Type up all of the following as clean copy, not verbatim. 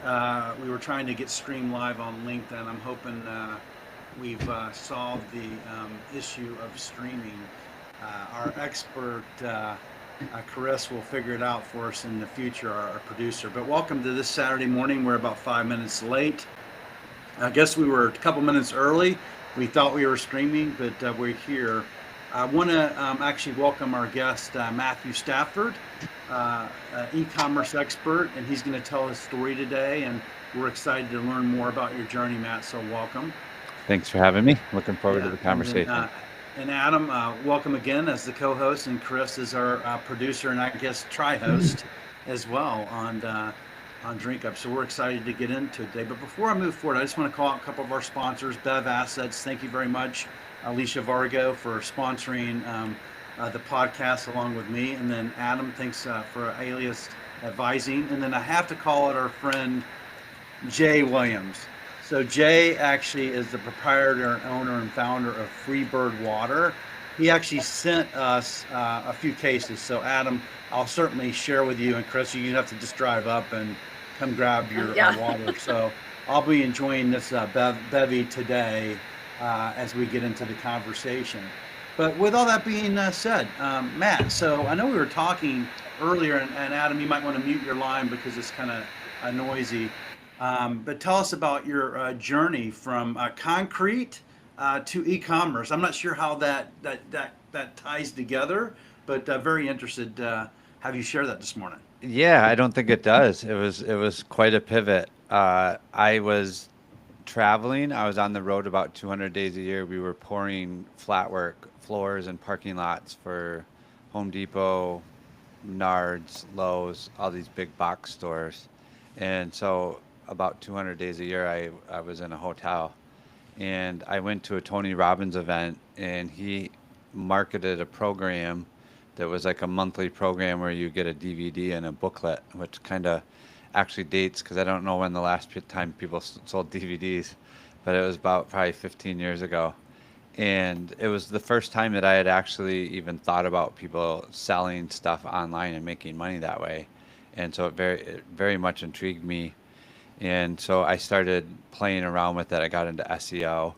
we were trying to get streamed live on LinkedIn. I'm hoping we've solved the issue of streaming. Our expert, Chris, will figure it out for us in the future, our producer. But welcome to this Saturday morning. We're about 5 minutes late. I guess we were a couple minutes early. We thought we were streaming, but we're here. I want to actually welcome our guest, Matthew Stafford, e-commerce expert, and he's going to tell his story today. And we're excited to learn more about your journey, Matt. So welcome. Thanks for having me. Looking forward to Yeah, the and then conversation. and Adam, welcome again as the co-host, and Chris is our producer and I guess tri-host as well on Drink Up. So we're excited to get into it today. But before I move forward, I just want to call out a couple of our sponsors. Bev Assets, thank you very much, Alicia Vargo, for sponsoring the podcast along with me, and then Adam, thanks for Alias Advising, and then I have to call out our friend Jay Williams. So Jay actually is the proprietor and owner and founder of Freebird Water. He actually sent us a few cases. So Adam, I'll certainly share with you, and Chris, you have to just drive up and come grab your Yeah. water. So I'll be enjoying this bevy today as we get into the conversation. But with all that being said, Matt, so I know we were talking earlier, and Adam, you might want to mute your line because it's kind of noisy. But tell us about your journey from concrete to e-commerce. I'm not sure how that ties together, but very interested. Have you share that this morning? Yeah, I don't think it does. It was quite a pivot. I was traveling. I was on the road about 200 days a year. We were pouring flat work floors and parking lots for Home Depot, Menards, Lowe's, all these big box stores. And so about 200 days a year, I was in a hotel. And I went to a Tony Robbins event, and he marketed a program that was like a monthly program where you get a DVD and a booklet, which kind of actually dates because I don't know when the last time people sold DVDs, but it was about probably 15 years ago. And it was the first time that I had actually even thought about people selling stuff online and making money that way. And so it very much intrigued me, and so I started playing around with it. I got into SEO,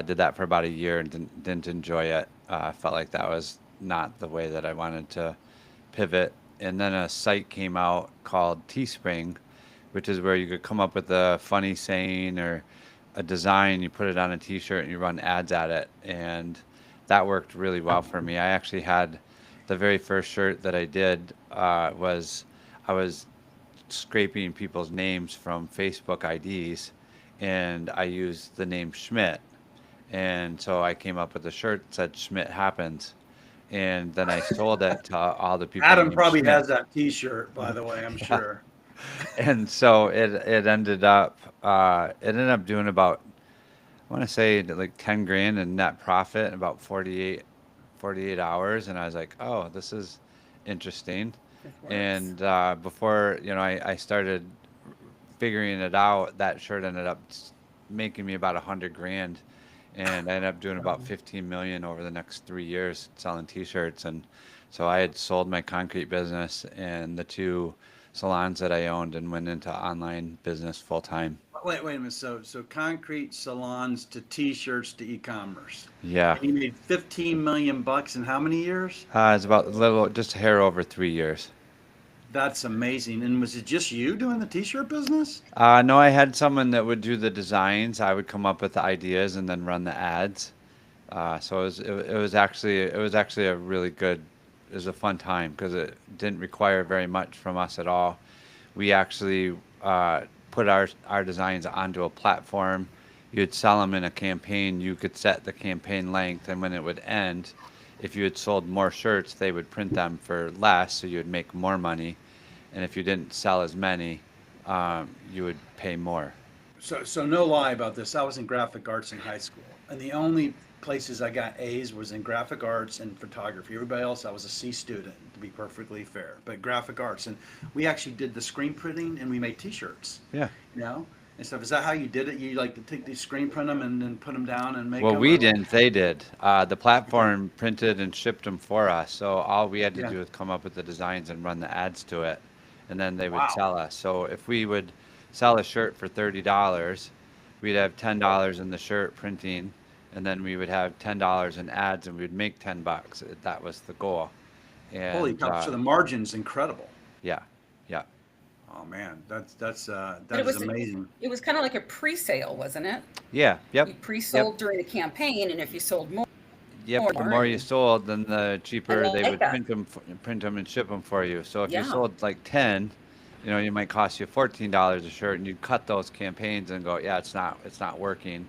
did that for about a year and didn't enjoy it. Felt like that was not the way that I wanted to pivot. And then a site came out called Teespring, which is where you could come up with a funny saying or a design, you put it on a t-shirt and you run ads at it. And that worked really well for me. I actually had the very first shirt that I did was I was scraping people's names from Facebook IDs, and I used the name Schmidt. And so I came up with a shirt that said Schmidt happens. And then I sold it to all the people Adam named probably Schmidt. has that T-shirt, by the way. I'm sure. And so it ended up doing about, I want to say like 10 grand in net profit in about 48 hours. And I was like, oh, this is interesting. Of course. And before, I started figuring it out, that shirt ended up making me about 100 grand. And I ended up doing about 15 million over the next 3 years selling t-shirts. And so I had sold my concrete business and the two salons that I owned and went into online business full time. Wait a minute. So concrete salons to T-shirts to e-commerce, Yeah. and you made 15 million bucks in how many years? It's about a little, just a hair over 3 years. That's amazing. And was it just you doing the T-shirt business? No, I had someone that would do the designs. I would come up with the ideas and then run the ads. So it was actually a really good, it was a fun time because it didn't require very much from us at all. We actually put our designs onto a platform. You'd sell them in a campaign. You could set the campaign length, and when it would end, if you had sold more shirts, they would print them for less, so you would make more money. And if you didn't sell as many, you would pay more. So no lie about this. I was in graphic arts in high school, and the only places I got A's was in graphic arts and photography. Everybody else, I was a C student, to be perfectly fair. But graphic arts, and we actually did the screen printing, and we made T-shirts, Yeah. you know, and stuff. Is that how you did it? You like to take these screen print them and then put them down and make Well, them, we or didn't, they did. The okay, platform printed and shipped them for us. So all we had to yeah, do was come up with the designs and run the ads to it, and then they would wow, sell us. So if we would sell a shirt for $30, we'd have $10 in the shirt printing, and then we would have $10 in ads, and we'd make $10. That was the goal. Holy And cow! So the margin's incredible. yeah, yeah, Oh man, But that is amazing. it was kind of like a pre-sale, wasn't it? yeah, You yep, yep, pre-sold during the campaign, and if you sold yep. The more you and sold, then the I cheaper they like would that. print them and ship them for you. So if you Yeah. sold like 10, you might cost you $14 a shirt, and you'd cut those campaigns and go, yeah, it's not working,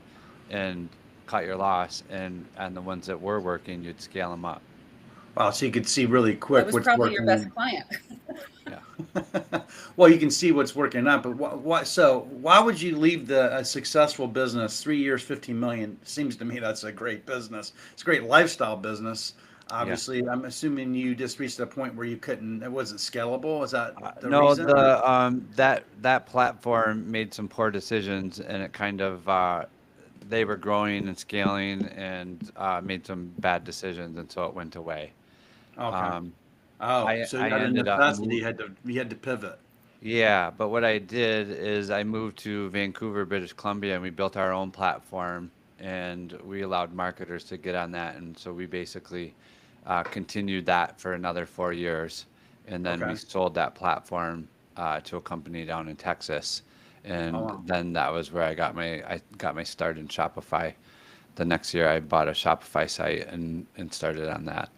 and cut your loss, and the ones that were working, you'd scale them up. Wow, so you could see really That quick was what's probably your best working. client. Yeah. Well, you can see what's working out, but why would you leave a successful business, 3 years, 15 million? Seems to me that's a great business. It's a great lifestyle business. Yeah. Obviously, I'm assuming you just reached a point where it wasn't scalable. Is that the No, reason? Or? that platform made some poor decisions, and it kind of they were growing and scaling, and made some bad decisions, and so it went away. Okay. Um, Oh, I so I out of ended up necessity, you had to pivot. Yeah, but what I did is I moved to Vancouver, British Columbia, and we built our own platform, and we allowed marketers to get on that, and so we basically continued that for another 4 years, and then we Okay. sold that platform to a company down in Texas, Oh and wow. then that was where I got my start in Shopify. The next year, I bought a Shopify site and started on that.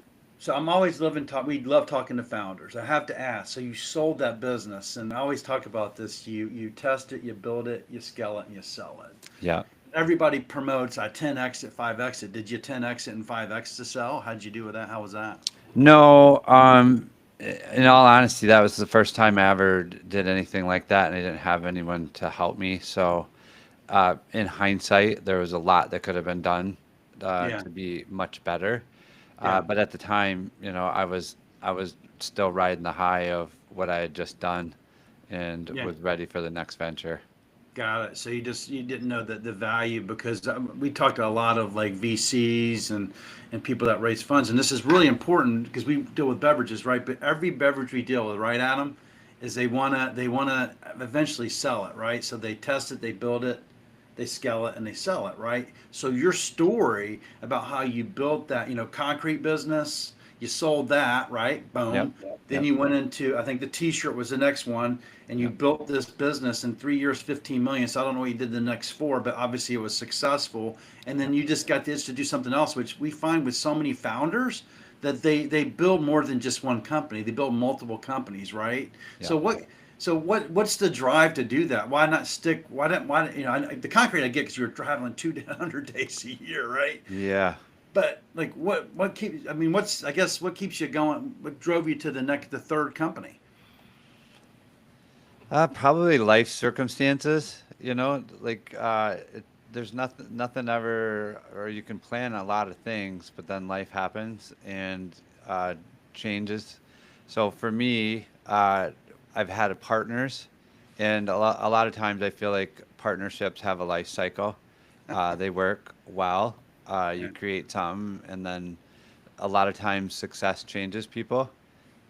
So I'm always loving talk. We love talking to founders. I have to ask. So you sold that business, and I always talk about this. You test it, you build it, you scale it, and you sell it. Yeah. Everybody promotes I 10x it, 5x it. Did you 10x it and 5x to sell? How'd you do with that? How was that? No, in all honesty, that was the first time I ever did anything like that, and I didn't have anyone to help me. So, in hindsight, there was a lot that could have been done Yeah, to be much better. yeah, But at the time, I was still riding the high of what I had just done, and yeah. was ready for the next venture. Got it. So you didn't know that the value because we talked to a lot of like VCs and people that raise funds, and this is really important because we deal with beverages, right? But every beverage we deal with, right, Adam, is they wanna eventually sell it, right? So they test it, they build it, they scale it, and they sell it, right? So your story about how you built that, concrete business, you sold that, right? Yep. Boom. Then Yep. you went into, I think the T-shirt was the next one, and you Yep. built this business in 3 years, 15 million. So I don't know what you did the next four, but obviously it was successful. And then you just got this to do something else, which we find with so many founders that they build more than just one company. They build multiple companies, right? Yeah. So what's the drive to do that? Why not stick? The concrete I get because you're traveling 200 days a year, right? Yeah. But like what keeps? I mean, I guess what keeps you going? What drove you to the third company? Probably life circumstances, like there's nothing ever, or you can plan a lot of things, but then life happens and changes. So for me, I've had partners, and a lot of times I feel like partnerships have a life cycle. They work well. You Yeah. create something, and then a lot of times success changes people,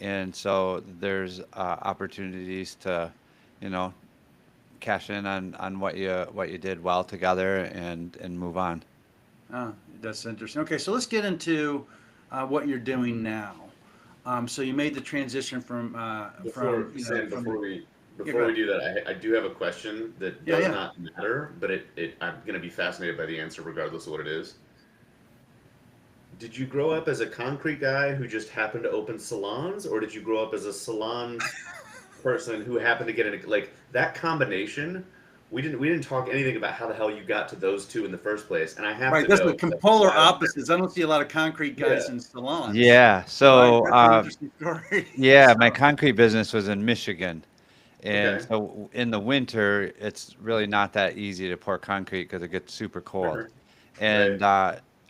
and so there's opportunities to, you know, cash in on what you did well together, and move on. That's interesting. Okay, so let's get into what you're doing now. So you made the transition Before from Sam, from the yeah, go before we ahead. do that, I do have a question that Yeah, does yeah. not matter, but I'm gonna be fascinated by the answer regardless of what it is. Did you grow up as a concrete guy who just happened to open salons, or did you grow up as a salon person who happened to get in like that combination? We didn't talk anything about how the hell you got to those two in the first place, and I have Right, to that's the know that's polar wild. opposites. I don't see a lot of concrete guys Yeah. in salons. Yeah. Right, So that's an interesting story. yeah, my So concrete business was in Michigan. And Okay. so in the winter, it's really not that easy to pour concrete because it gets super cold. Sure. Right. And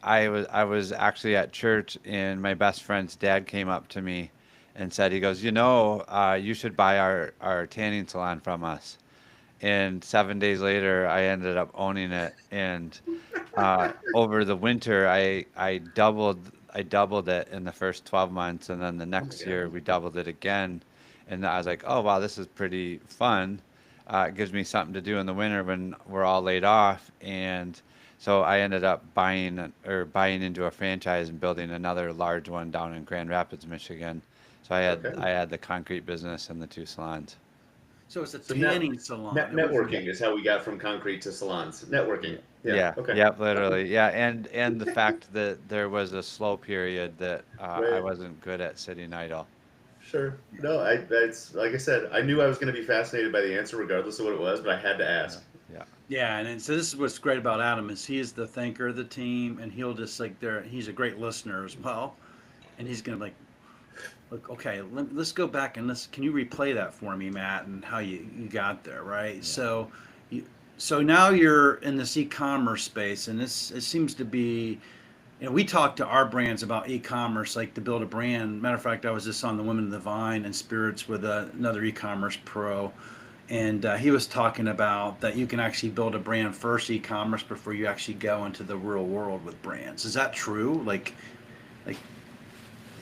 I was actually at church, and my best friend's dad came up to me and said, he goes, you should buy our tanning salon from us. And 7 days later, I ended up owning it. And over the winter, I doubled it in the first 12 months, and then the Oh my next God. year we doubled it again. And I was like, oh wow, this is pretty fun. It gives me something to do in the winter when we're all laid off. And so I ended up buying into a franchise and building another large one down in Grand Rapids, Michigan. So Okay. I had the concrete business and the 2 salons. So it's a So now, tanning salon. It wasn't- networking is how we got from concrete to salons. Networking. Yeah. Yeah, Okay. yep, literally. Yeah, and the fact that there was a slow period that I Right. wasn't good at sitting idle. Sure. No, that's like I said, I knew I was going to be fascinated by the answer regardless of what it was, but I had to ask. Yeah. Yeah, and so this is what's great about Adam is he is the thinker of the team, and he'll just like there. He's a great listener as well, and he's gonna like, look, okay, let's go back and can you replay that for me, Matt, and how you got there, right? Yeah. So, so now you're in this e-commerce space, and it seems to be. We talked to our brands about e-commerce, like to build a brand. Matter of fact, I was just on the Women of the Vine and Spirits with another e-commerce pro, and he was talking about that you can actually build a brand first e-commerce before you actually go into the real world with brands. Is that true? Like,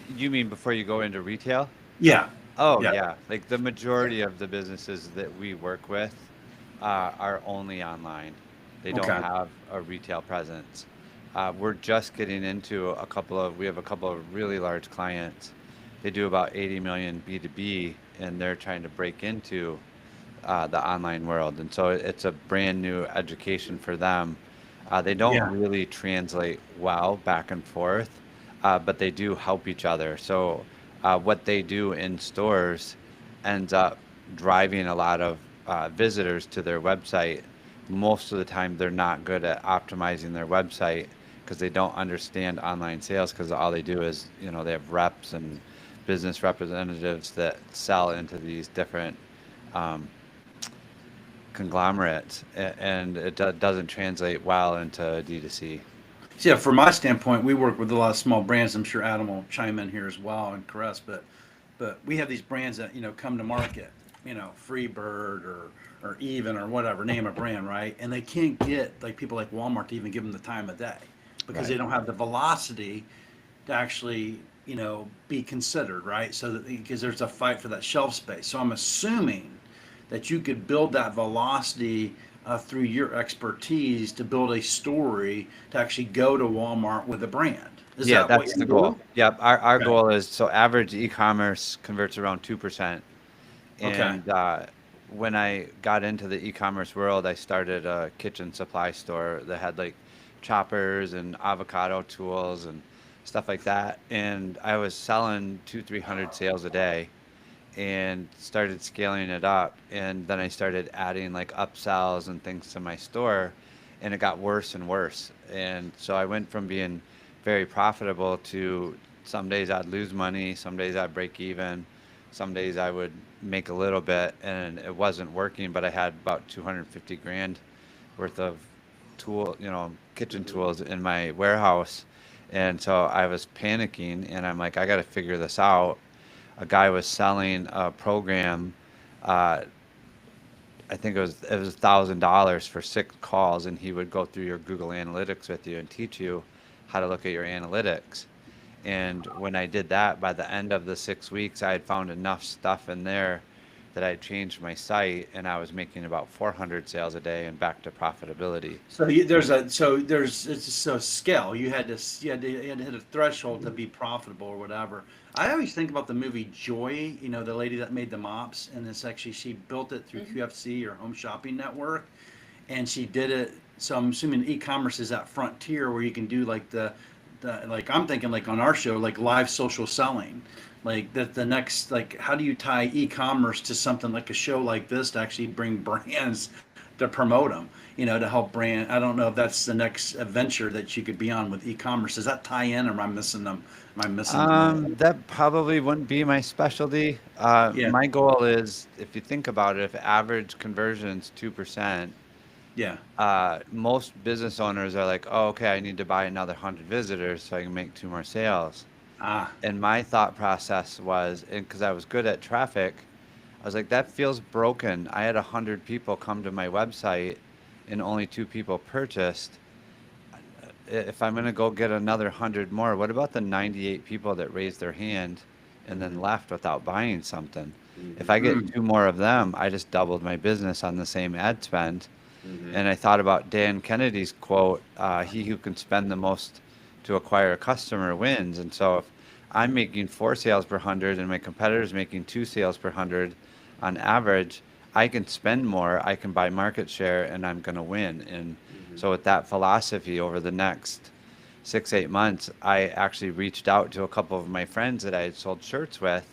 You mean before you go into retail? yeah, Oh, yeah, yeah. Like the majority of the businesses that we work with are only online. They don't okay, have a retail presence. We're just getting into we have a couple of really large clients. They do about 80 million B2B, and they're trying to break into the online world. And so it's a brand new education for them. They don't yeah, really translate well back and forth, but they do help each other. So what they do in stores ends up driving a lot of visitors to their website. Most of the time, they're not good at optimizing their website because they don't understand online sales because all they do is, they have reps and business representatives that sell into these different um, conglomerates, and it doesn't translate well into D2C. so yeah. From my standpoint, we work with a lot of small brands. I'm sure Adam will chime in here as well and Caress, but we have these brands that come to market, Freebird or Even or whatever, name a brand, right? And they can't get like people like Walmart to even give them the time of day because they Right. don't have the velocity to actually be considered, right? So that because there's a fight for that shelf space. So I'm assuming that you could build that velocity through your expertise to build a story to actually go to Walmart with a brand. Is Yeah, that what that's you the goal. do? Yep, our Okay. goal is so average e-commerce converts around 2%. Okay. And when I got into the e-commerce world, I started a kitchen supply store that had like choppers and avocado tools and stuff like that. And I was selling 300 sales a day and started scaling it up. And then I started adding like upsells and things to my store, and it got worse and worse. And so I went from being very profitable to some days I'd lose money, some days I'd break even, some days I would make a little bit, and it wasn't working. But I had about 250 grand worth of kitchen Hmm. tools in my warehouse. And so I was panicking, and I'm like, I got to figure this out. A guy was selling a program. Uh, I think it was $1,000 for 6 calls, and he would go through your Google Analytics with you and teach you how to look at your analytics. And when I did that, by the end of the 6 weeks, I had found enough stuff in there that I changed my site, and I was making about 400 sales a day and back to profitability. So it's a scale. You had to hit a threshold to be profitable or whatever. I always think about the movie Joy. The lady that made the mops, and it's actually she built it through Mhm. QFC or Home Shopping Network, and she did it. So I'm assuming e-commerce is that frontier where you can do like the like I'm thinking like on our show like live social selling, like that the next like how do you tie e-commerce to something like a show like this to actually bring brands to promote them, to help brand. I don't know if that's the next adventure that you could be on with e-commerce. Does that tie in, or am I missing them? Am I missing the mark? That probably wouldn't be my specialty. Yeah, My goal is, if you think about it, if average conversion's 2%, yeah, most business owners are like, oh, okay, I need to buy another 100 visitors so I can make 2 more sales. ah, And my thought process was, and because I was good at traffic, I was like, that feels broken. I had 100 people come to my website and only 2 people purchased. If I'm going to go get another 100 more, what about the 98 people that raised their hand and then left without buying something? If I get Mm. 2 more of them, I just doubled my business on the same ad spend. Mhm. And I thought about Dan Kennedy's quote, he who can spend the most to acquire a customer wins. And so if I'm making 4 sales per 100 and my competitor's making 2 sales per 100 on average, I can spend more, I can buy market share, and I'm going to win. And Mhm. so with that philosophy over the next 6, 8 months, I actually reached out to a couple of my friends that I had sold shirts with,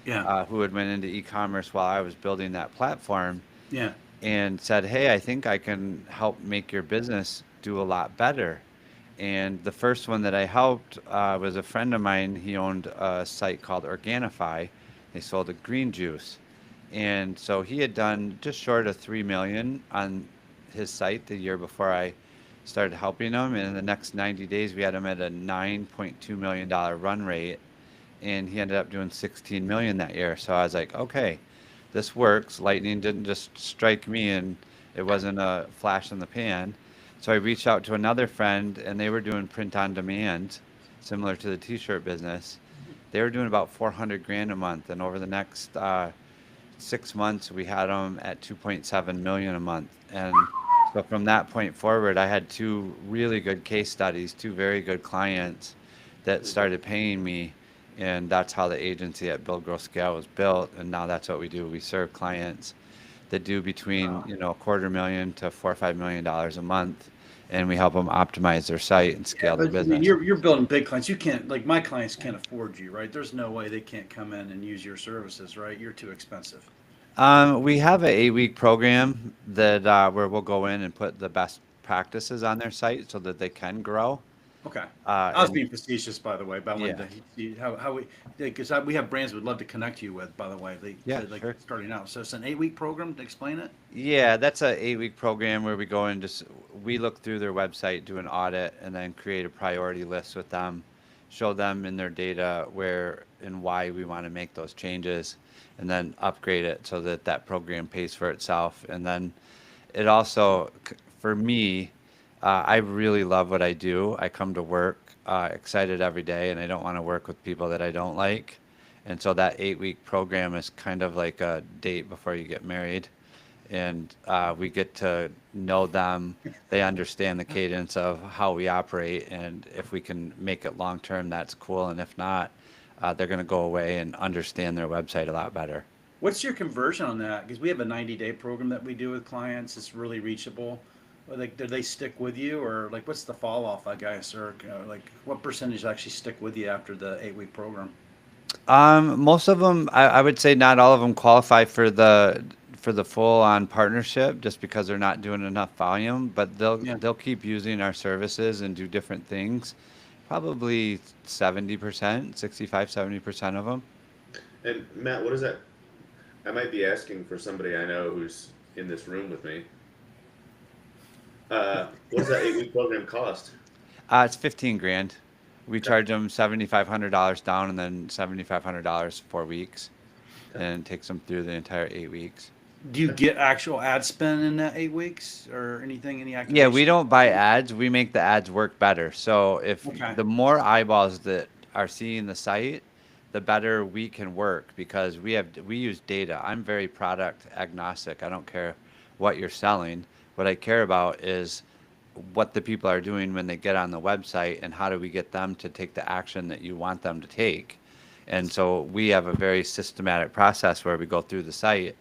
Yeah. who had went into e-commerce while I was building that platform, Yeah. and said, "Hey, I think I can help make your business do a lot better." And the first one that I helped was a friend of mine. He owned a site called Organifi. They sold a green juice, and so he had done just short of 3 million on his site the year before I started helping him. And in the next 90 days, we had him at a $9.2 million run rate, and he ended up doing 16 million that year. So I was like, okay, this works. Lightning didn't just strike me, and it wasn't a flash in the pan. So I reached out to another friend, and they were doing print on demand, similar to the t-shirt business. They were doing about 400 grand a month, and over the next 6 months, we had them at 2.7 million a month. And so from that point forward, I had 2 really good case studies, 2 very good clients that started paying me, and that's how the agency at Build Grow Scale was built. And now that's what we do. We serve clients that do between, a quarter million to $4 or $5 million a month, and we help them optimize their site and Yeah, scale their but I mean, business. you're building big clients. You can't, like, my clients can't afford you, right? There's no way they can't come in and use your services, right? You're too expensive. We have an 8-week program that where we'll go in and put the best practices on their site so that they can grow. Okay. Uh, I was and being facetious, by the way, but I wanted yeah, to see how we, because we have brands we'd love to connect you with, by the way, yeah, like sure. starting out. So it's an 8-week program to explain it. Yeah, that's a 8-week program where we go and just we look through their website, do an audit, and then create a priority list with them, show them in their data where and why we want to make those changes, and then upgrade it so that that program pays for itself. And then it also, for me, I really love what I do. I come to work excited every day, and I don't want to work with people that I don't like. And so that 8-week program is kind of like a date before you get married, and we get to know them. They understand the cadence of how we operate, and if we can make it long term, that's cool. And if not, they're going to go away and understand their website a lot better. What's your conversion on that? Because we have a 90-day program that we do with clients. It's really reachable. Like, do they stick with you, or like, what's the fall off, I guess, or like, what percentage actually stick with you after the 8-week program? Most of them, I would say not all of them qualify for the full on partnership just because they're not doing enough volume, but Yeah. they'll keep using our services and do different things. Probably 70%, 65, 70% of them. And Matt, what is that? I might be asking for somebody I know who's in this room with me. What does that 8-week program cost? It's 15 grand. We Okay. charge them $7,500 down and then $7,500 for weeks, Okay. and it takes them through the entire 8 weeks. Do you get actual ad spend in that 8 weeks or anything? Any activation? Yeah, we don't buy ads. We make the ads work better. So if Okay. the more eyeballs that are seeing the site, the better we can work because we use data. I'm very product agnostic. I don't care what you're selling. What I care about is what the people are doing when they get on the website and how do we get them to take the action that you want them to take. And so we have a very systematic process where we go through the site.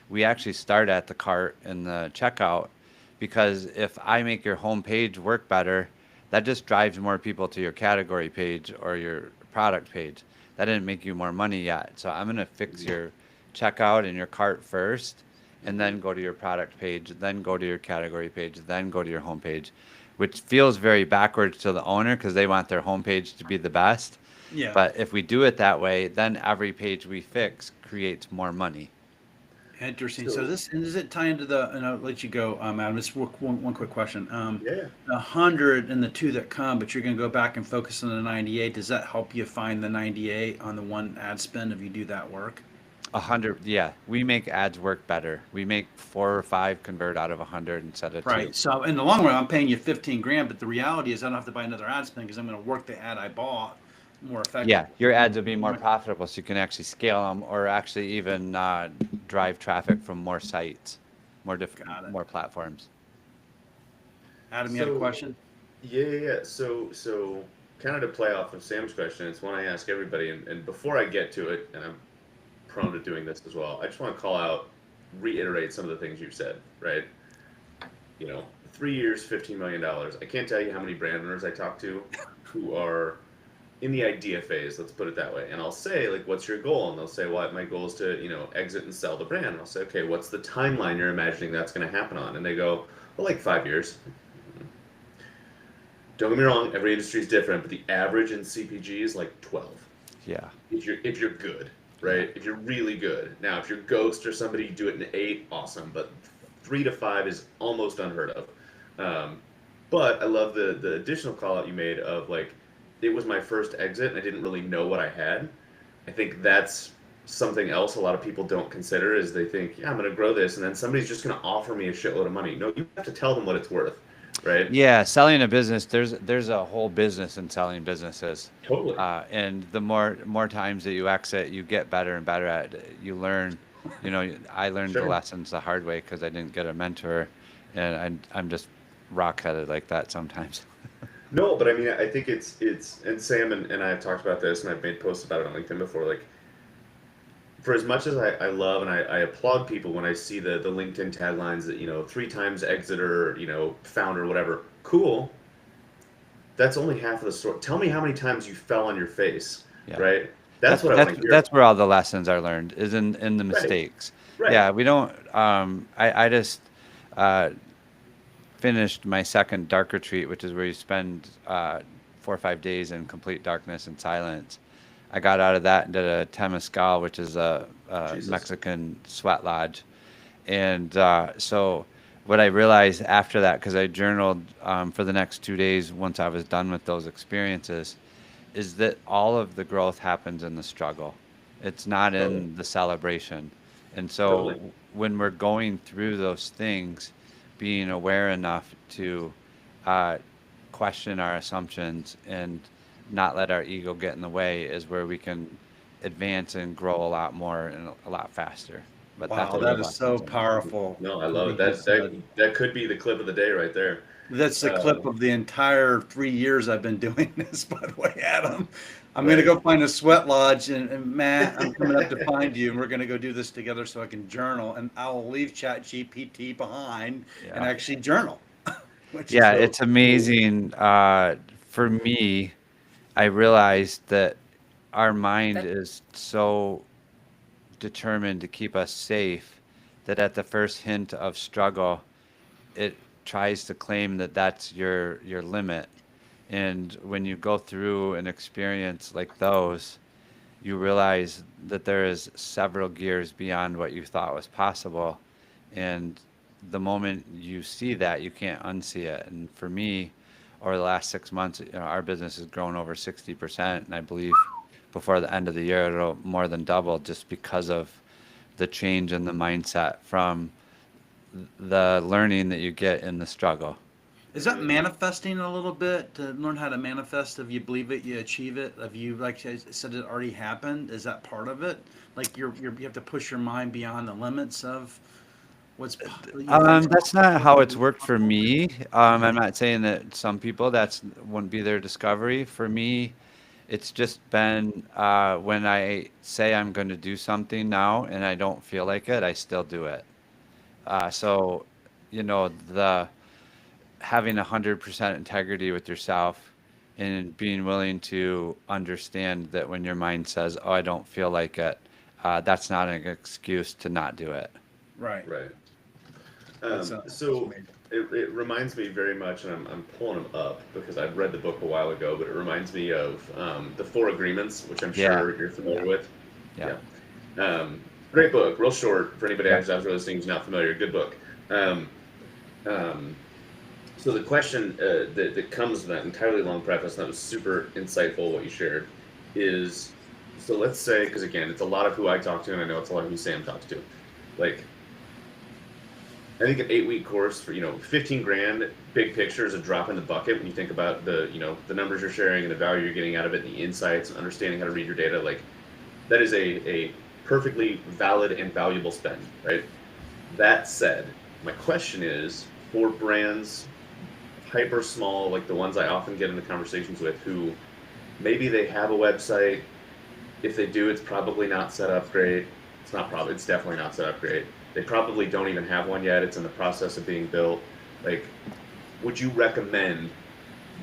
We actually start at the cart and the checkout because if I make your home page work better, that just drives more people to your category page or your product page. That didn't make you more money yet. So I'm going to fix your checkout and your cart first, and then go to your product page, then go to your category page, then go to your home page, which feels very backwards to the owner because they want their home page to be the best. Yeah. But if we do it that way, then every page we fix creates more money. Interesting. So- So this, and does it tie into the, and I'll let you go, Adam, just one quick question. Yeah. The 100 and the 2 that come, but you're going to go back and focus on the 98. Does that help you find the 98 on the one ad spend if you do that work? 100, yeah. We make ads work better. We make 4 or 5 convert out of 100 instead of 2. Right. So in the long run, I'm paying you 15 grand, but the reality is I don't have to buy another ad spend because I'm going to work the ad I bought more effective. Yeah, your ads will be more profitable, so you can actually scale them, or actually even drive traffic from more sites, more Got different, it. more platforms. Adam, you had a So, question? yeah. So kind of to play off of Sam's question, it's one I ask everybody, and before I get to it, and I'm prone to doing this as well, I just want to call out, reiterate some of the things you've said, right? 3 years, $15 million. I can't tell you how many brand owners I talk to who are in the idea phase, let's put it that way. And I'll say, like, what's your goal? And they'll say, well, my goal is to, exit and sell the brand. And I'll say, okay, what's the timeline you're imagining that's going to happen on? And they go, well, like 5 years. Don't get me wrong, every industry is different, but the average in CPG is like 12. Yeah. If you're good, right? If you're really good. Now, if you're Ghost or somebody, you do it in 8, awesome. But 3 to 5 is almost unheard of. But I love the additional call out you made of, like, it was my first exit and I didn't really know what I had. I think that's something else a lot of people don't consider, is they think, yeah, I'm going to grow this, and then somebody's just going to offer me a shitload of money. No, you have to tell them what it's worth, right? Yeah, selling a business, there's a whole business in selling businesses. Totally. And the more times that you exit, you get better and better at it. You learn, I learned the Sure. lessons the hard way because I didn't get a mentor, and I'm just rock-headed like that sometimes. No, but I mean, I think it's and Sam and I have talked about this, and I've made posts about it on LinkedIn before. Like, for as much as I love and I applaud people when I see the LinkedIn taglines that 3 times exiter, founder, whatever. Cool. That's only half of the story. Tell me how many times you fell on your face, Yeah. right? That's what I want to hear. That's where all the lessons are learned, is in the mistakes. Right. Yeah, we don't. I just finished my second dark retreat, which is where you spend 4 or 5 days in complete darkness and silence. I got out of that and did a Temescal, which is a Jesus. Mexican sweat lodge. And so what I realized after that, because I journaled for the next 2 days once I was done with those experiences, is that all of the growth happens in the struggle. It's not in the celebration. And so Totally. when we're going through those things, being aware enough to question our assumptions and not let our ego get in the way is where we can advance and grow a lot more and a lot faster. But Wow, what that the is so lessons are. powerful. No, I love it. What you said. That could be the clip of the day right there. That's the clip of the entire 3 years I've been doing this, by the way, Adam. I'm Right. going to go find a sweat lodge, and Matt, I'm coming up to find you, and we're going to go do this together so I can journal, and I will leave ChatGPT behind and Yeah. actually journal. which is Yeah, so it's amazing. For me, I realized that our mind is so determined to keep us safe that at the first hint of struggle, it tries to claim that that's your limit. And when you go through an experience like those, you realize that there is several gears beyond what you thought was possible. And the moment you see that, you can't unsee it. And for me, over the last 6 months, our business has grown over 60%. And I believe before the end of the year, it'll more than double, just because of the change in the mindset from the learning that you get in the struggle. Is that manifesting a little bit, to learn how to manifest? If you believe it, you achieve it. If you, like I said, it already happened, is that part of it? Like you have to push your mind beyond the limits of what's. That's not how it's worked for me. I'm not saying that some people that wouldn't be their discovery. For me, it's just been when I say I'm going to do something now and I don't feel like it, I still do it. So, the having 100% integrity with yourself and being willing to understand that when your mind says, "Oh, I don't feel like it," that's not an excuse to not do it. Right. Right. That's So amazing. it reminds me very much, and I'm pulling them up because I've read the book a while ago, but it reminds me of the Four Agreements, which I'm sure you're familiar with. Yeah. Great book, real short for anybody Yeah. who's out there listening who's not familiar. Good book. So the question that comes with that entirely long preface, and that was super insightful what you shared, is, so let's say, because again, it's a lot of who I talk to, and I know it's a lot of who Sam talks to. Like, I think an 8-week course for, 15 grand, big picture is a drop in the bucket when you think about the, the numbers you're sharing and the value you're getting out of it, and the insights, and understanding how to read your data. Like, that is a perfectly valid and valuable spend, right? That said, my question is for brands hyper small, like the ones I often get into conversations with, who maybe they have a website. If they do, it's probably not set up great. It's definitely not set up great. They probably don't even have one yet. It's in the process of being built. Like, would you recommend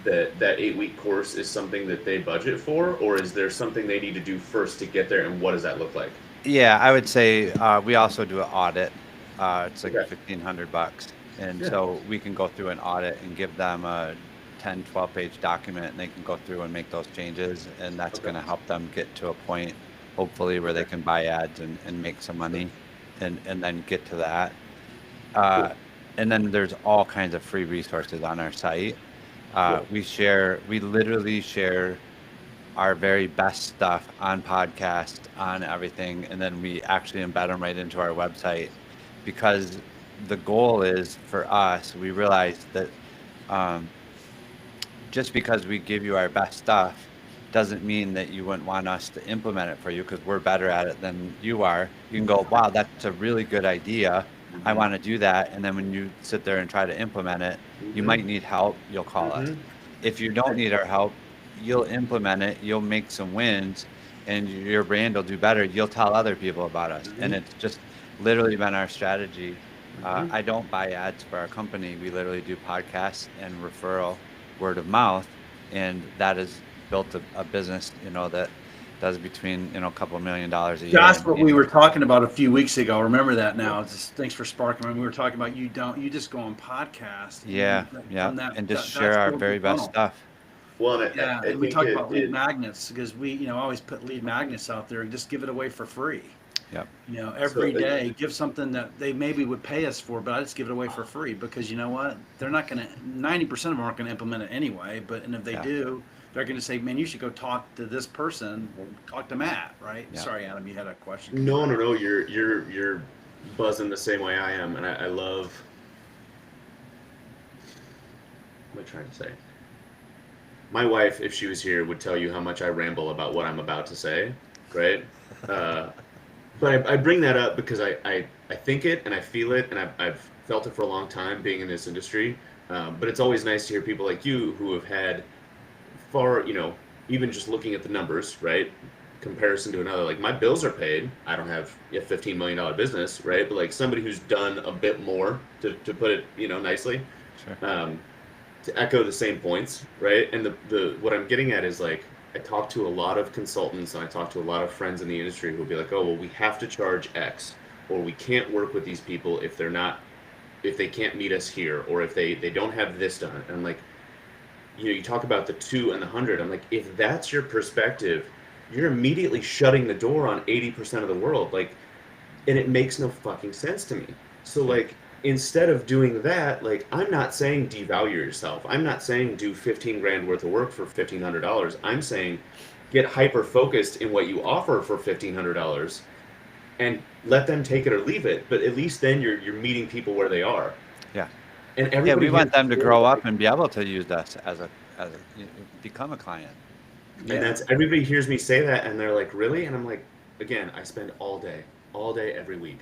that 8-week course is something that they budget for, or is there something they need to do first to get there, and what does that look like? Yeah, I would say we also do an audit. It's like Okay. $1,500, and Yeah. so we can go through an audit and give them a 10, 12-page document, and they can go through and make those changes, and that's Okay. going to help them get to a point, hopefully, where they Okay. can buy ads and make some money, and then get to that. Cool. And then there's all kinds of free resources on our site. Cool. We literally share our very best stuff on podcast, on everything, and then we actually embed them right into our website, because the goal is for us, we realize that just because we give you our best stuff doesn't mean that you wouldn't want us to implement it for you, because we're better at it than you are. You can go, wow, that's a really good idea. I want to do that. And then when you sit there and try to implement it, you Mhm. might need help. You'll call us. Mhm. If you don't need our help, you'll implement it. You'll make some wins, and your brand will do better. You'll tell other people about us. And Mhm. it's just literally been our strategy. Mhm. I don't buy ads for our company. We literally do podcasts and referral, word of mouth, and that has built a business, that does between, a couple $1 million a year. That's what we in- were talking about a few weeks ago. Remember that now. Just, thanks for sparking. We were talking about you just go on podcast. and Yeah, yeah, from that, and just that- share that's our built very the best funnel. stuff. Well, and Yeah, I and we think talked about lead it magnets because we always put lead magnets out there and just give it away for free. Yep. Every So, day, give something that they maybe would pay us for, but I just give it away for free because you know what? They're not going to, 90% of them aren't going to implement it anyway. And if they Yeah. do, they're going to say, man, you should go talk to this person, talk to Matt, right? Yeah. Sorry, Adam, you had a question. No, you're buzzing the same way I am, and I love. What am I trying to say? My wife, if she was here, would tell you how much I ramble about what I'm about to say, right? But I bring that up because I think it and I feel it, and I've felt it for a long time being in this industry. But it's always nice to hear people like you who have had far, even just looking at the numbers, right? Comparison to another, like my bills are paid. I don't have a $15 million business, right? But like somebody who's done a bit more, to put it, nicely, Sure. to echo the same points, right? And the what I'm getting at is like I talk to a lot of consultants and I talk to a lot of friends in the industry who'll be like, oh well, we have to charge X, or we can't work with these people if they can't meet us here, or if they don't have this done. And I'm like, you talk about the 2 and the 100. I'm like, if that's your perspective, you're immediately shutting the door on 80% of the world. Like, and it makes no fucking sense to me. So like, instead of doing that, like, I'm not saying devalue yourself. I'm not saying do 15 grand worth of work for $1,500. I'm saying get hyper focused in what you offer for $1,500 and let them take it or leave it. But at least then you're meeting people where they are. Yeah. And Yeah, everybody we want here- them to grow up and be able to use us as a become a client. Yeah. And that's, everybody hears me say that and they're like, really? And I'm like, again, I spend all day, every week,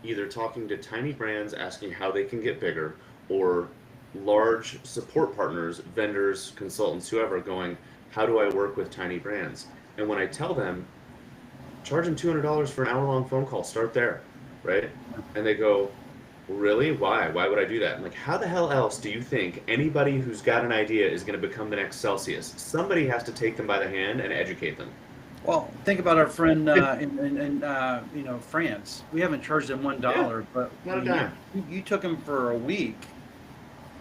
either talking to tiny brands asking how they can get bigger, or large support partners, vendors, consultants, whoever, going, how do I work with tiny brands? And when I tell them, charge them $200 for an hour-long phone call, start there, right? And they go, really? Why? Why would I do that? I'm like, how the hell else do you think anybody who's got an idea is going to become the next Celsius? Somebody has to take them by the hand and educate them. Well, think about our friend in France. We haven't charged him $1, but not a dime. You took him for a week.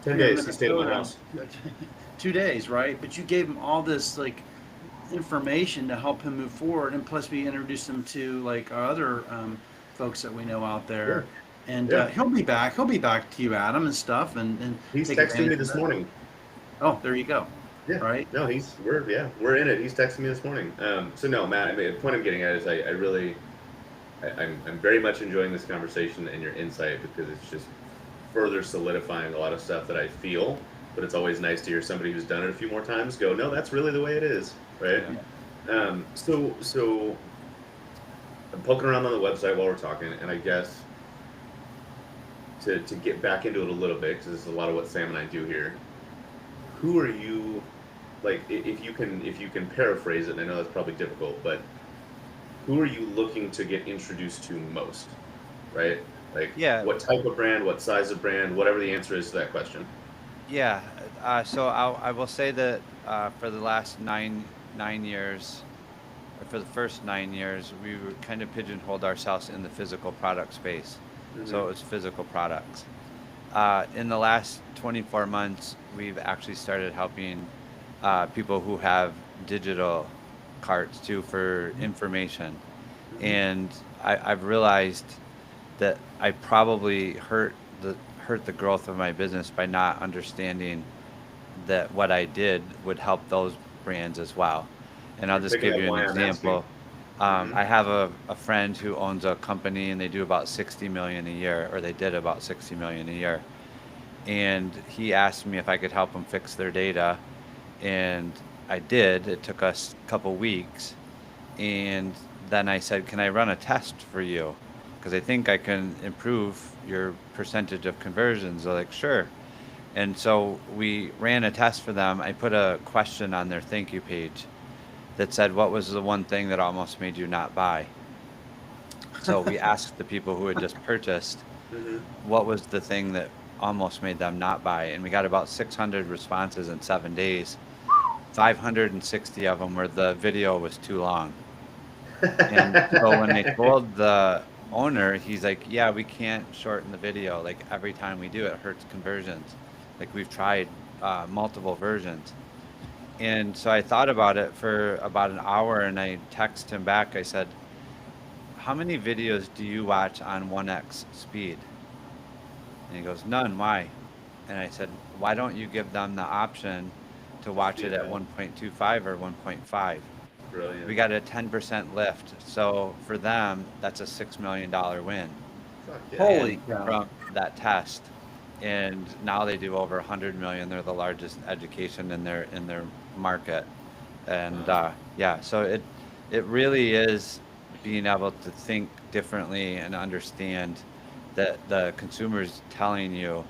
10 days, he stayed at my house. 2 days, right? But you gave him all this like information to help him move forward, and plus we introduced him to like our other folks that we know out there. And Yeah. he'll be back. He'll be back to you, Adam, and stuff. And He's take texting advantage me of this that. morning. Oh, there you go. Yeah. Right. No, we're in it. He's texting me this morning. So no, Matt, I mean, the point I'm getting at is I really, I'm very much enjoying this conversation and your insight, because it's just further solidifying a lot of stuff that I feel. But it's always nice to hear somebody who's done it a few more times go, no, that's really the way it is, right? So I'm poking around on the website while we're talking, and I guess to get back into it a little bit, because this is a lot of what Sam and I do here. Who are you, like, if you can paraphrase it, and I know that's probably difficult, but who are you looking to get introduced to most, right? Like, Yeah. what type of brand, what size of brand, whatever the answer is to that question. Yeah. So I will say that for the last nine years, or for the first 9 years, we were kind of pigeonholed ourselves in the physical product space. So it was physical products. In the last 24 months, we've actually started helping people who have digital carts too for information. And I've realized that I probably hurt the growth of my business by not understanding that what I did would help those brands as well. And I'll You're just picking give up you why an I'm example. asking. I have a friend who owns a company, and they do about 60 million a year, or they did about 60 million a year. And he asked me if I could help him fix their data, and I did. It took us a couple weeks, and then I said, "Can I run a test for you? Because I think I can improve your percentage of conversions." They're like, "Sure." And so we ran a test for them. I put a question on their thank you page that said, "What was the one thing that almost made you not buy?" So we asked the people who had just purchased, what was the thing that almost made them not buy? And we got about 600 responses in 7 days. 560 of them were the video was too long. And so when they told the owner, he's like, "Yeah, we can't shorten the video. Like, every time we do it, hurts conversions. Like, we've tried multiple versions." And so I thought about it for about an hour, and I texted him back. I said, "How many videos do you watch on 1x speed?" And he goes, "None. Why?" And I said, "Why don't you give them the option to watch it at 1.25 or 1.5? Brilliant. We got a 10% lift. So for them, that's a $6 million win. Fuck yeah. Holy And cow. from that test. And now they do over 100 million. They're the largest education in their market. And yeah, so it really is being able to think differently and understand that the consumer's telling you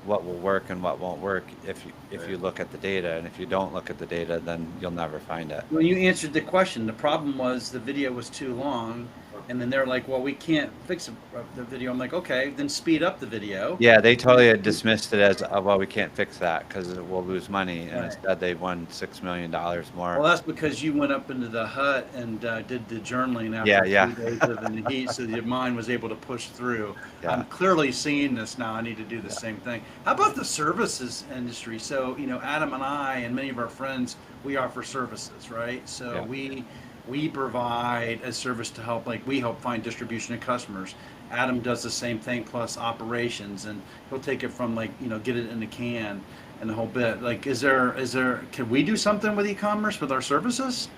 what will work and what won't work if you look at the data. And if you don't look at the data, then you'll never find it. When you answered the question, the problem was the video was too long, and then they're like, "Well, we can't fix the video." I'm like, "Okay, then speed up the video." Yeah, they totally had dismissed it as, well, we can't fix that because we'll lose money. And Right. instead, they won $6 million more. Well, that's because you went up into the hut and did the journaling after Yeah. 3 days of in the heat, so your mind was able to push through. Yeah. I'm clearly seeing this now. I need to do the same thing. How about the services industry? So, Adam and I and many of our friends, we offer services, right? So Yeah. we provide a service to help, like we help find distribution and customers. Adam does the same thing plus operations, and he'll take it from get it in the can and the whole bit. Like, is there, can we do something with e-commerce with our services?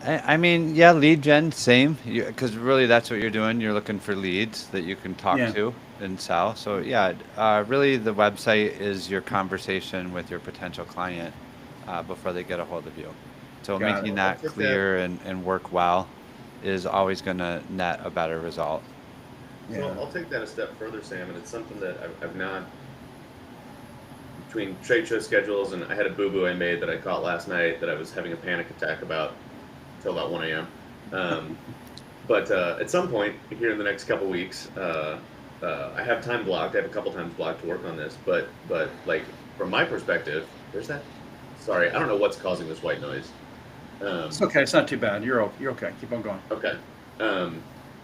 I mean, yeah, lead gen, same. Because really that's what you're doing. You're looking for leads that you can talk Yeah. to and sell. So yeah, really the website is your conversation with your potential client before they get a hold of you. So Got it. making that That's clear and work well is always going to net a better result. So I'll take that a step further, Sam, and it's something that I've not, between trade show schedules, and I had a boo-boo I made that I caught last night that I was having a panic attack about until about 1 a.m. But at some point here in the next couple weeks, I have time blocked. I have a couple times blocked to work on this, but like from my perspective, there's that. Sorry, I don't know what's causing this white noise. It's okay. It's not too bad. You're okay. Keep on going. Okay.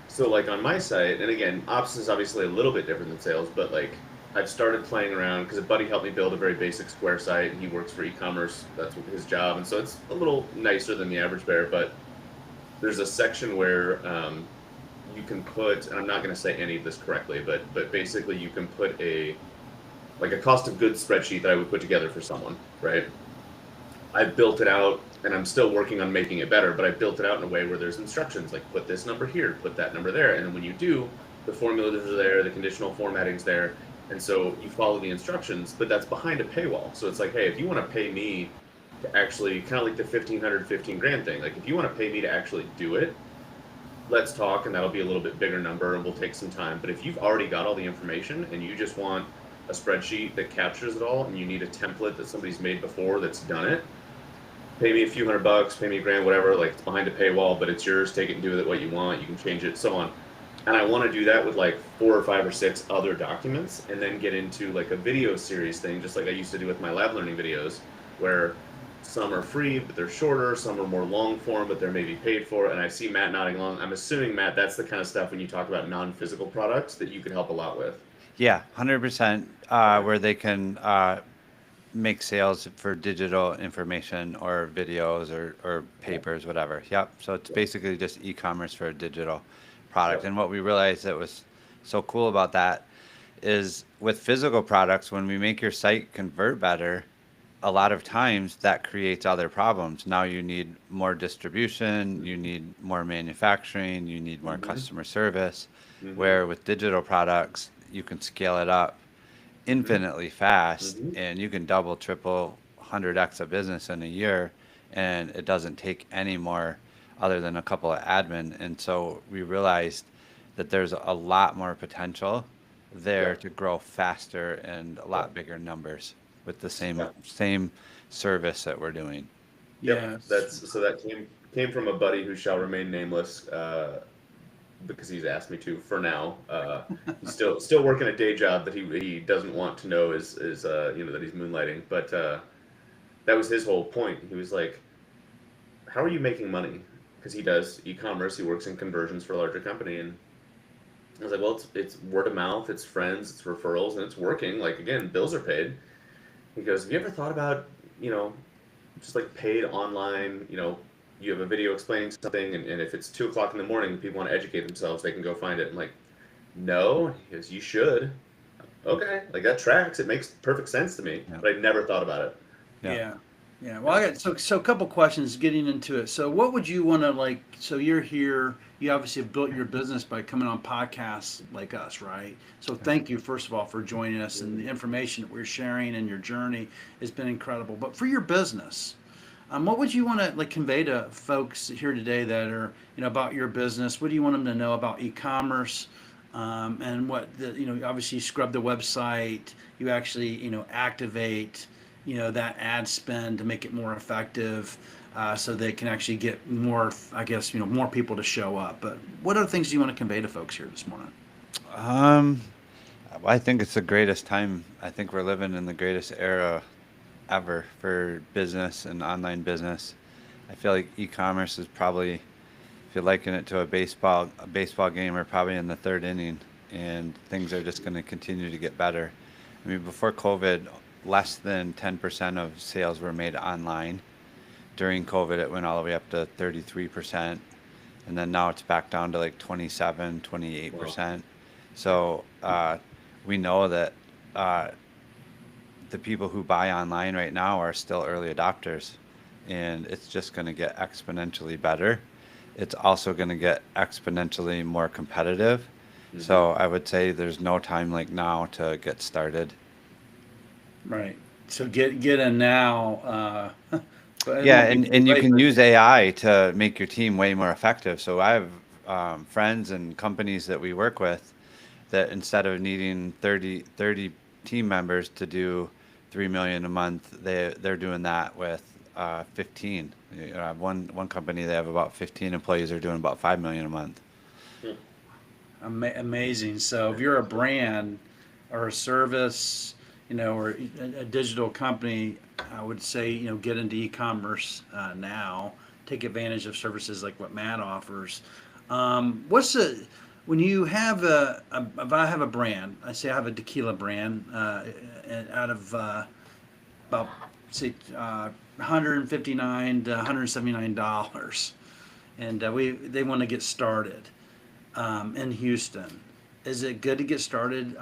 So like on my site, and again, ops is obviously a little bit different than sales, but like I've started playing around because a buddy helped me build a very basic Square site, and he works for e-commerce. That's his job, and so it's a little nicer than the average bear. But there's a section where you can put, and I'm not going to say any of this correctly, but basically you can put a cost of goods spreadsheet that I would put together for someone, right? I built it out, and I'm still working on making it better, but I built it out in a way where there's instructions, like put this number here, put that number there, and then when you do, the formulas are there, the conditional formatting's there, and so you follow the instructions, but that's behind a paywall. So it's like, hey, if you want to pay me to actually, kind of like the 1,500, 15 grand thing, like if you want to pay me to actually do it, let's talk, and that'll be a little bit bigger number, and we'll take some time. But if you've already got all the information and you just want a spreadsheet that captures it all, and you need a template that somebody's made before that's done it, pay me a few $100, pay me $1,000, whatever. Like, it's behind a paywall, but it's yours. Take it and do with it what you want. You can change it, so on. And I want to do that with like 4 or 5 or 6 other documents, and then get into like a video series thing, just like I used to do with my lab learning videos, where some are free, but they're shorter. Some are more long form, but they're maybe paid for. And I see Matt nodding along. I'm assuming, Matt, that's the kind of stuff when you talk about non-physical products that you could help a lot with. Yeah, 100%. Where they can make sales for digital information or videos or papers, whatever. Yep. So it's basically just e-commerce for a digital product. Yep. And what we realized that was so cool about that is with physical products, when we make your site convert better, a lot of times that creates other problems. Now you need more distribution, you need more manufacturing, you need more customer service. Where with digital products, you can scale it up infinitely fast, and you can double, triple, 100x a business in a year, and it doesn't take any more other than a couple of admin. And so we realized that there's a lot more potential there Yeah. to grow faster and a lot bigger numbers with the Yeah. same service that we're doing. Yeah. That came from a buddy who shall remain nameless, because he's asked me to for now. He's still working a day job that he doesn't want to know is that he's moonlighting. But that was his whole point. He was like, "How are you making money?" Because he does e-commerce. He works in conversions for a larger company, and I was like, "Well, it's word of mouth, it's friends, it's referrals, and it's working. Like, again, bills are paid." He goes, "Have you ever thought about, just like paid online, you have a video explaining something, and if it's 2 o'clock in the morning, people want to educate themselves, they can go find it." I'm like, "No." He goes, "You should." Okay, like that tracks. It makes perfect sense to me, Yeah. but I never thought about it. Yeah. Yeah. Yeah. Well, I got so a couple questions getting into it. So what would you want to like, so you're here, you obviously have built your business by coming on podcasts like us, right? So thank you, first of all, for joining us, and the information that we're sharing and your journey has been incredible. But for your business, what would you want to like convey to folks here today that are, about your business? What do you want them to know about e-commerce? And what obviously you scrub the website, you actually, activate, that ad spend to make it more effective, so they can actually get more, I guess, more people to show up. But what other things do you want to convey to folks here this morning? I think it's the greatest time. I think we're living in the greatest era ever for business and online business. I feel like e-commerce is probably, if you liken it to a baseball game, we're probably in the 3rd inning, and things are just going to continue to get better. I mean, before COVID, less than 10% of sales were made online. During COVID, it went all the way up to 33%, and then now it's back down to like 27, 28%. So we know that the people who buy online right now are still early adopters, and it's just going to get exponentially better. It's also going to get exponentially more competitive. So I would say there's no time like now to get started. Right. So get in now. But it Yeah, won't be and you late, can but- use AI to make your team way more effective. So I have friends and companies that we work with that instead of needing 30 team members to do 3 million a month, they're doing that with 15. One company, they have about 15 employees, are doing about 5 million a month. Amazing. So if you're a brand or a service, or a digital company, I would say, get into e-commerce now. Take advantage of services like what Matt offers. When you have if I have a brand, I say I have a tequila brand, out of about say $159 to $179, and they want to get started in Houston. Is it good to get started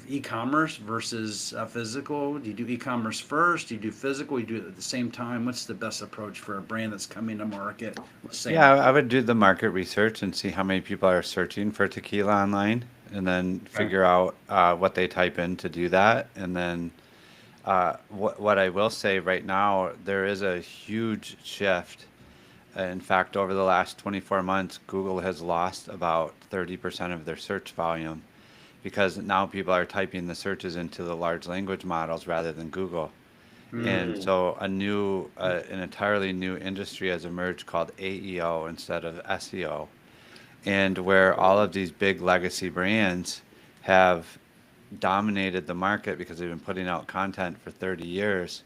e-commerce versus physical? Do you do e-commerce first? Do you do physical? You do it at the same time? What's the best approach for a brand that's coming to market? Let's say Yeah, I would do the market research and see how many people are searching for tequila online, and then figure out what they type in to do that. And then what I will say right now, there is a huge shift. In fact, over the last 24 months, Google has lost about 30% of their search volume because now people are typing the searches into the large language models rather than Google. And so an entirely new industry has emerged called AEO instead of SEO, and where all of these big legacy brands have dominated the market because they've been putting out content for 30 years.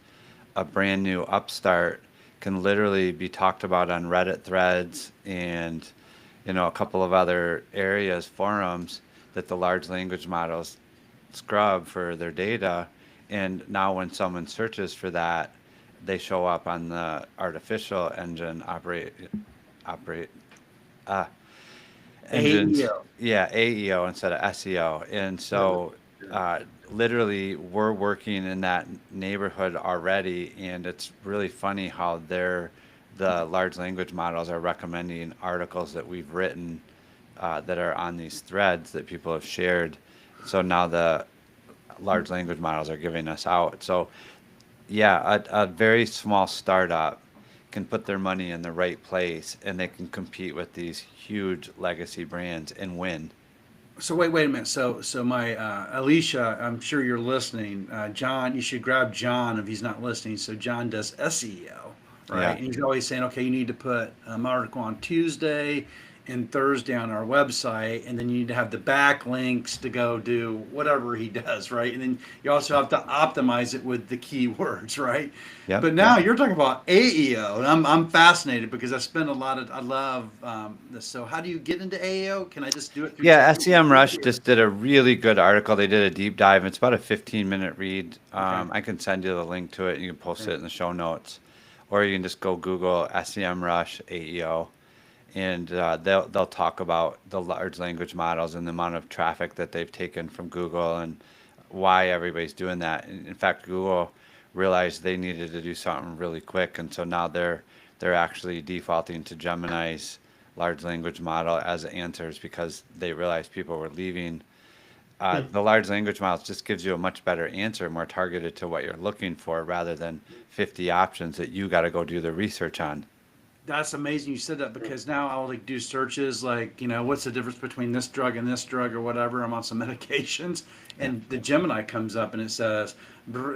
A brand new upstart can literally be talked about on Reddit threads and a couple of other areas, forums that the large language models scrub for their data. And now when someone searches for that, they show up on the artificial engine engines. AEO. Yeah, AEO instead of SEO. And so literally we're working in that neighborhood already, and it's really funny how the large language models are recommending articles that we've written that are on these threads that people have shared. So now the large language models are giving us out. So yeah, a very small startup can put their money in the right place, and they can compete with these huge legacy brands and win. So wait a minute. So my Alicia, I'm sure you're listening. John, you should grab John if he's not listening. So John does SEO, right? Yeah. And he's always saying, okay, you need to put an article on Tuesday and Thursday on our website, and then you need to have the backlinks to go do whatever he does, right? And then you also have to optimize it with the keywords, right? Yeah. But now you're talking about AEO, and I'm fascinated because I love this. So how do you get into AEO? Can I just do it through? Yeah, SEMrush just did a really good article. They did a deep dive. It's about a 15-minute read. I can send you the link to it. You can post it in the show notes, or you can just go Google SEMrush AEO, and they'll talk about the large language models and the amount of traffic that they've taken from Google and why everybody's doing that. In fact, Google realized they needed to do something really quick, and so now they're actually defaulting to Gemini's large language model as answers because they realized people were leaving. The large language models just gives you a much better answer, more targeted to what you're looking for, rather than 50 options that you got to go do the research on. That's amazing you said that, because now I'll do searches like, what's the difference between this drug and this drug or whatever. I'm on some medications, and the Gemini comes up and it says,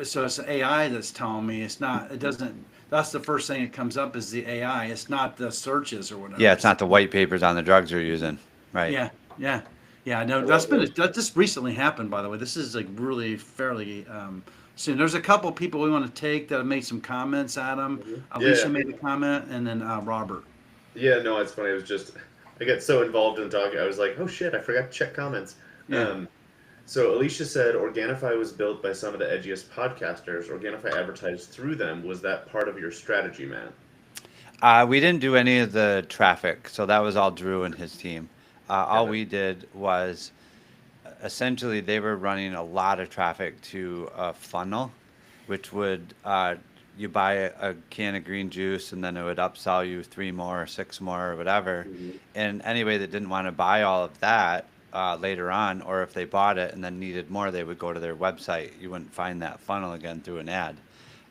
so it's AI that's telling me that's the first thing that comes up is the AI. It's not the searches or whatever. Yeah, it's not the white papers on the drugs you're using. Right. Yeah. No, that just recently happened, by the way. This is like really fairly soon. There's a couple people we want to take that have made some comments, Adam. Alicia made a comment, and then Robert. Yeah, no, it's funny. It was just, I get so involved in talking. I was like, oh shit, I forgot to check comments. Yeah. So Alicia said Organifi was built by some of the edgiest podcasters. Organifi advertised through them. Was that part of your strategy, man? We didn't do any of the traffic, so that was all Drew and his team. All we did was essentially they were running a lot of traffic to a funnel, which would you buy a can of green juice and then it would upsell you 3 more or 6 more or whatever. And anybody that didn't want to buy all of that later on, or if they bought it and then needed more, they would go to their website. You wouldn't find that funnel again through an ad.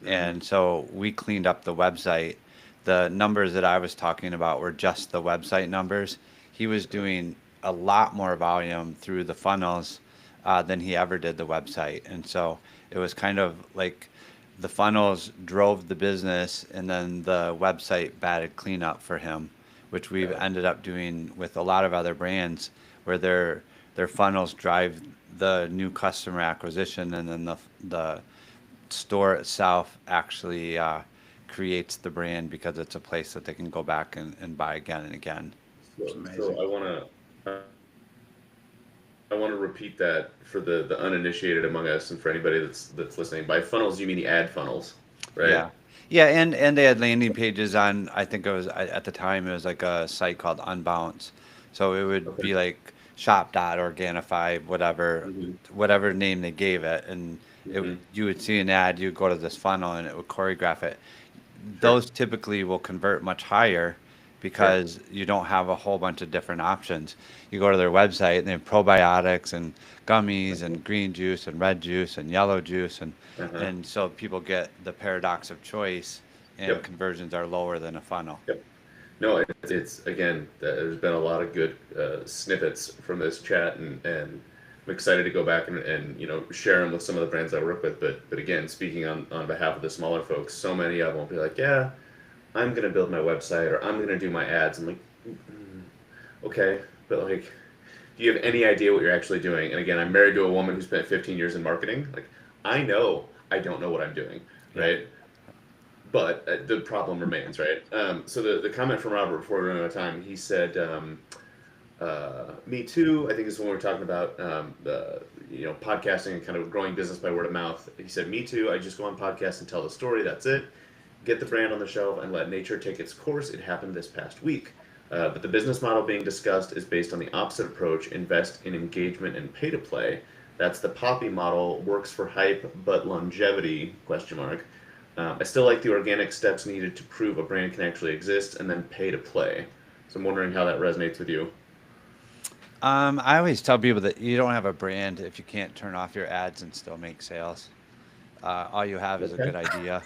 And so we cleaned up the website. The numbers that I was talking about were just the website numbers. He was doing a lot more volume through the funnels than he ever did the website. And so it was kind of like the funnels drove the business, and then the website batted cleanup for him, which we've ended up doing with a lot of other brands, where their funnels drive the new customer acquisition, and then the store itself actually creates the brand because it's a place that they can go back and buy again and again. So I want to repeat that for the uninitiated among us and for anybody that's listening. By funnels, you mean the ad funnels, right? Yeah, and they had landing pages on, I think it was at the time it was like a site called Unbounce. So it would be like shop.organifi, Mhm. whatever name they gave it, and Mhm. you would see an ad, you'd go to this funnel, and it would choreograph it. Sure. Those typically will convert much higher Sure. because you don't have a whole bunch of different options. You go to their website and they have probiotics and gummies Mhm. and green juice and red juice and yellow juice, Uh-huh. and so people get the paradox of choice, and Yep. conversions are lower than a funnel. Yep. No, it's again, there's been a lot of good snippets from this chat, and I'm excited to go back and share them with some of the brands I work with. But again, speaking on behalf of the smaller folks, so many of them will be like, yeah, I'm gonna build my website or I'm gonna do my ads. I'm like, okay, but like, do you have any idea what you're actually doing? And again, I'm married to a woman who spent 15 years in marketing. Like, I know I don't know what I'm doing, Yeah. right? But the problem remains, right? So the comment from Robert before we run out of time, he said, "Me too." I think is when we were talking about the podcasting and kind of growing business by word of mouth. He said, "Me too. I just go on podcasts and tell the story. That's it. Get the brand on the shelf and let nature take its course." It happened this past week. But the business model being discussed is based on the opposite approach: invest in engagement and pay to play. That's the Poppy model. Works for hype, but longevity? Question mark. I still like the organic steps needed to prove a brand can actually exist and then pay to play. So I'm wondering how that resonates with you. I always tell people that you don't have a brand if you can't turn off your ads and still make sales. All you have is a Okay. good idea.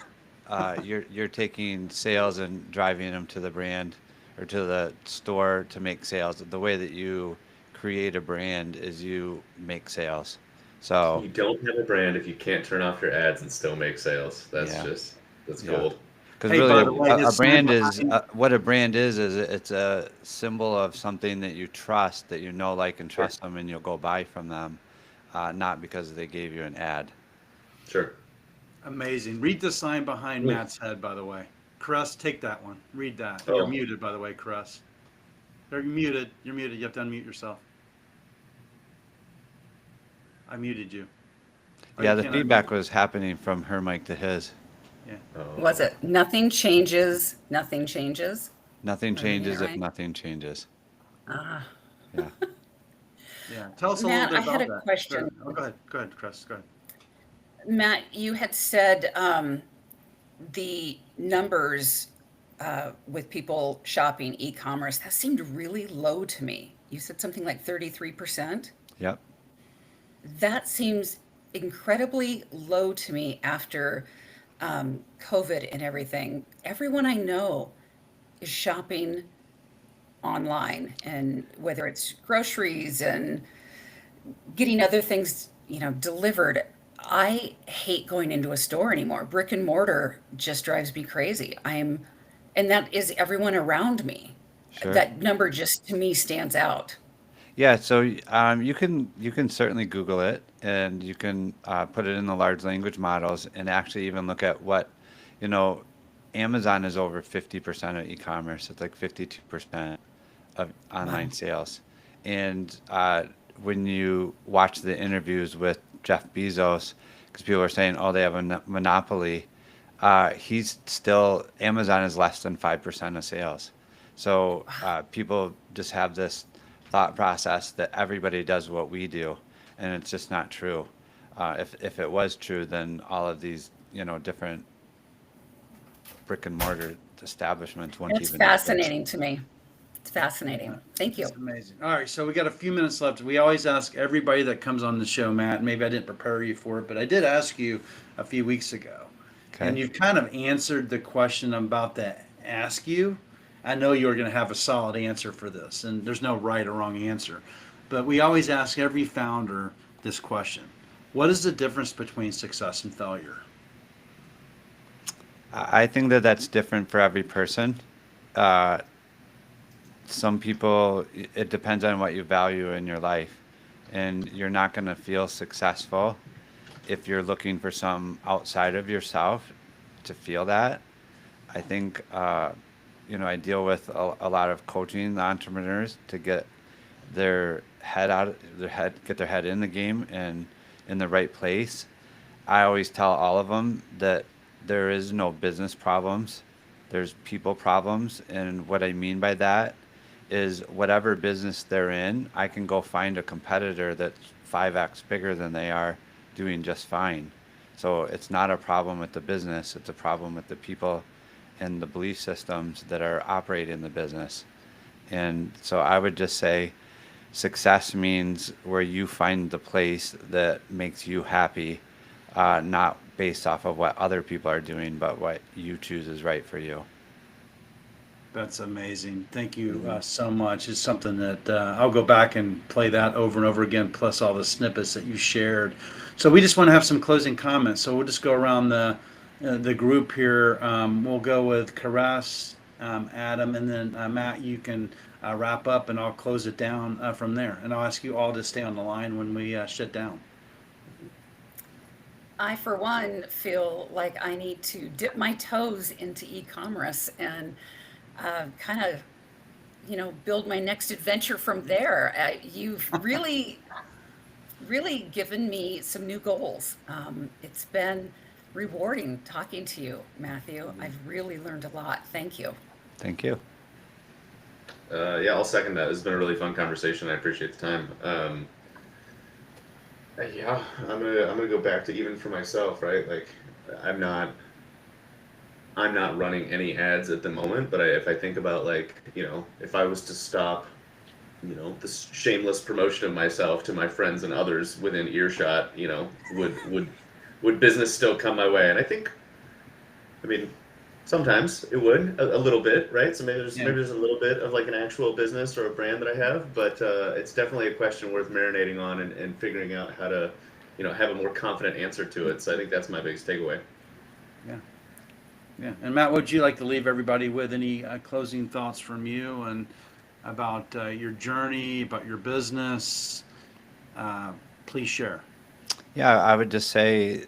You're taking sales and driving them to the brand or to the store to make sales. The way that you create a brand is you make sales. So You don't have a brand if you can't turn off your ads and still make sales. yeah, That's yeah. gold. Because Hey, really, by the way, a his sign brand is behind, what a brand is it's a symbol of something that you trust, that you know, like, and Sure. trust them, and you'll go buy from them, not because they gave you an ad. Sure. amazing. Read the sign behind Hmm. Matt's head, by the way. Cress, take that one. Read that. You're Oh, muted, by the way, Cress. You're muted. You're muted. You have to unmute yourself. I muted you. Oh, Yeah, you the can't unmute. feedback was happening from her mic to his. Yeah. Was oh. it nothing changes, nothing changes? Nothing Am I reading it changes if right? nothing changes. Ah. Yeah. Yeah. Tell us a little Matt, bit I had about a that. question. Sure. Oh, go ahead. Go ahead, Chris. Go ahead. Matt, you had said the numbers with people shopping e-commerce, that seemed really low to me. You said something like 33%. Yep. That seems incredibly low to me after COVID and everything. Everyone I know is shopping online, and whether it's groceries and getting other things, delivered. I hate going into a store anymore. Brick and mortar just drives me crazy. And that is everyone around me. Sure. That number just to me stands out. Yeah, so you can certainly Google it, and you can put it in the large language models, and actually even look at what, you know, Amazon is over 50% of e-commerce. It's like 52% of Wow. online sales. And when you watch the interviews with Jeff Bezos, because people are saying, oh, they have a monopoly, he's still, Amazon is less than 5% of sales. So people just have this thought process that everybody does what we do, and it's just not true. If it was true, then all of these, different brick and mortar establishments wouldn't It's even exist. fascinating to me. It's fascinating. Thank It's you. amazing. All right, so we got a few minutes left. We always ask everybody that comes on the show, Matt. Maybe I didn't prepare you for it, but I did ask you a few weeks ago, and Okay. you've kind of answered the question I'm about to ask you. I know you're going to have a solid answer for this, and there's no right or wrong answer. But we always ask every founder this question: what is the difference between success and failure? I think that that's different for every person. Uh, some people, it depends on what you value in your life, and you're not going to feel successful if you're looking for some outside of yourself to feel that. I think, I deal with a lot of coaching entrepreneurs to get their head out, get their head in the game and in the right place. I always tell all of them that there is no business problems. There's people problems. And what I mean by that is whatever business they're in, I can go find a competitor that's 5x bigger than they are doing just fine. So it's not a problem with the business, it's a problem with the people and the belief systems that are operating the business. And so I would just say success means where you find the place that makes you happy, not based off of what other people are doing, but what you choose is right for you. That's amazing. Thank you so much. It's something that I'll go back and play that over and over again, plus all the snippets that you shared. So we just want to have some closing comments. So we'll just go around the group here. We'll go with Caress, Adam, and then Matt. You can wrap up, and I'll close it down from there. And I'll ask you all to stay on the line when we shut down. I, for one, feel like I need to dip my toes into e-commerce and kind of, build my next adventure from there. You've really, really given me some new goals. It's been rewarding talking to you, Matthew. I've really learned a lot. Thank you. Thank you. Yeah, I'll second that. It's been a really fun conversation. I appreciate the time. Yeah, I'm gonna go back to even for myself, right? Like, I'm not running any ads at the moment, but if I think about, like, if I was to stop, this shameless promotion of myself to my friends and others within earshot, would business still come my way? And I mean, sometimes it would a little bit, right? So maybe there's a little bit of like an actual business or a brand that I have, but it's definitely a question worth marinating on and figuring out how to, have a more confident answer to it. So I think that's my biggest takeaway. Yeah. Yeah. And Matt, would you like to leave everybody with any closing thoughts from you and about your journey, about your business? Please share. Yeah, I would just say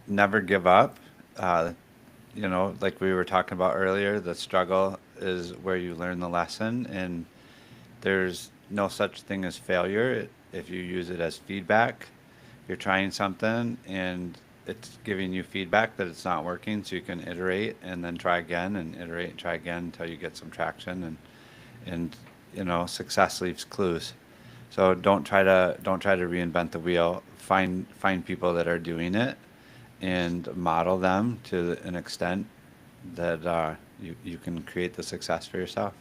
never give up. Like we were talking about earlier, the struggle is where you learn the lesson, and there's no such thing as failure if you use it as feedback. You're trying something and it's giving you feedback that it's not working, so you can iterate and then try again and iterate and try again until you get some traction, and success leaves clues. So don't try to reinvent the wheel. Find people that are doing it and model them to an extent that you can create the success for yourself.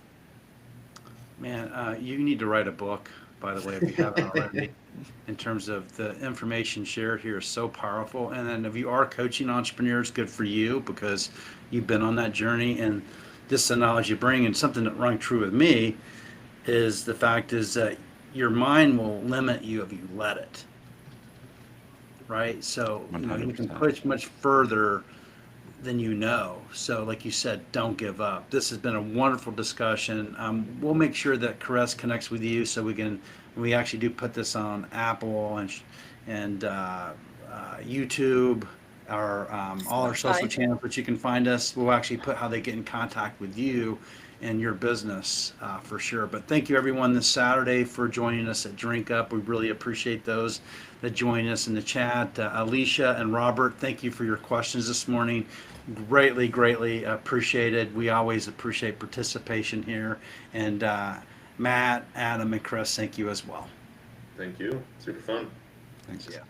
Man, you need to write a book, by the way, if you haven't already, in terms of the information shared here is so powerful. And then if you are coaching entrepreneurs, good for you because you've been on that journey. And this is the knowledge you bring. And something that rung true with me is the fact is that your mind will limit you if you let it. Right? So, you can 100%. push much further than you know. So, like you said, don't give up. This has been a wonderful discussion. We'll make sure that Caress connects with you so we actually do put this on Apple and YouTube, all our social channels, which you can find us. We'll actually put how they get in contact with you and your business for sure. But thank you everyone this Saturday for joining us at Drink Up. We really appreciate those that join us in the chat. Alicia and Robert, thank you for your questions this morning. Greatly appreciated. We always appreciate participation here. And Matt, Adam, and Chris, thank you as well. Thank you. Super fun. Thanks. Yeah.